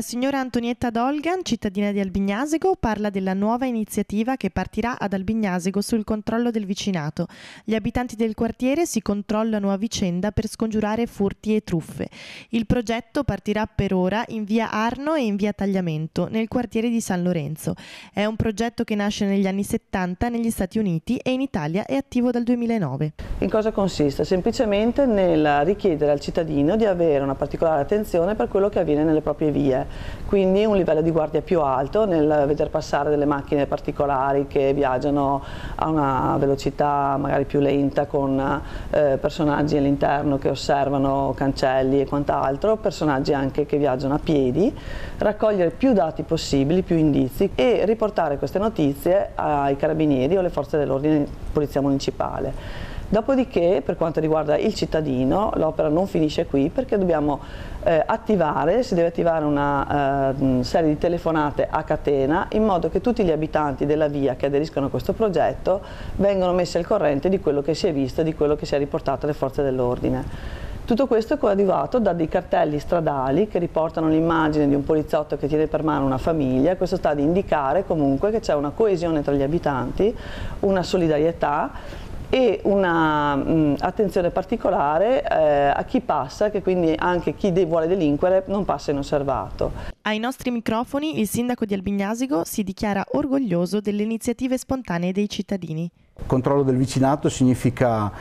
La signora Antonietta Dolgan, cittadina di Albignasego, parla della nuova iniziativa che partirà ad Albignasego sul controllo del vicinato. Gli abitanti del quartiere si controllano a vicenda per scongiurare furti e truffe. Il progetto partirà per ora in via Arno e in via Tagliamento, nel quartiere di San Lorenzo. È un progetto che nasce negli anni 70 negli Stati Uniti e in Italia è attivo dal 2009. In cosa consiste? Semplicemente nel richiedere al cittadino di avere una particolare attenzione per quello che avviene nelle proprie vie. Quindi un livello di guardia più alto nel veder passare delle macchine particolari che viaggiano a una velocità magari più lenta con personaggi all'interno che osservano cancelli e quant'altro, personaggi anche che viaggiano a piedi, raccogliere più dati possibili, più indizi e riportare queste notizie ai carabinieri o alle forze dell'ordine, polizia municipale. Dopodiché, per quanto riguarda il cittadino, l'opera non finisce qui perché dobbiamo si deve attivare una serie di telefonate a catena in modo che tutti gli abitanti della via che aderiscono a questo progetto vengano messi al corrente di quello che si è visto, di quello che si è riportato alle forze dell'ordine. Tutto questo è coadiuvato da dei cartelli stradali che riportano l'immagine di un poliziotto che tiene per mano una famiglia. Questo sta ad indicare comunque che c'è una coesione tra gli abitanti, una solidarietà e una attenzione particolare a chi passa, che quindi anche chi vuole delinquere non passa inosservato. Ai nostri microfoni il sindaco di Albignasego si dichiara orgoglioso delle iniziative spontanee dei cittadini. Controllo del vicinato significa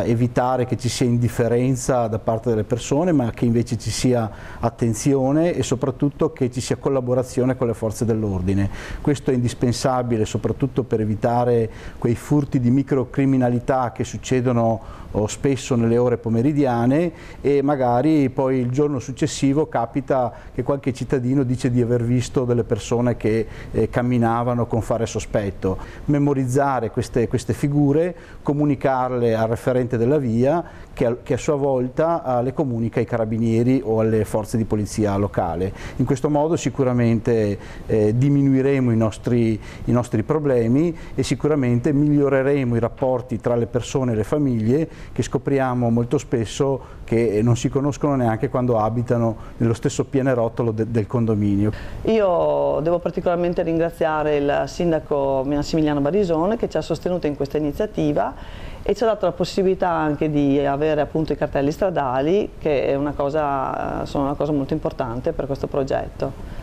evitare che ci sia indifferenza da parte delle persone, ma che invece ci sia attenzione e soprattutto che ci sia collaborazione con le forze dell'ordine. Questo è indispensabile soprattutto per evitare quei furti di microcriminalità che succedono spesso nelle ore pomeridiane e magari poi il giorno successivo capita che qualche cittadino dice di aver visto delle persone che camminavano con fare sospetto. Memorizzare queste figure, comunicarle al referente della via che a sua volta le comunica ai carabinieri o alle forze di polizia locale. In questo modo sicuramente diminuiremo i nostri problemi e sicuramente miglioreremo i rapporti tra le persone e le famiglie, che scopriamo molto spesso che non si conoscono neanche quando abitano nello stesso pianerottolo del condominio. Io devo particolarmente ringraziare il sindaco Massimiliano Barisone che ci ha sostenuto in questa iniziativa e ci ha dato la possibilità anche di avere appunto i cartelli stradali, che è sono una cosa molto importante per questo progetto.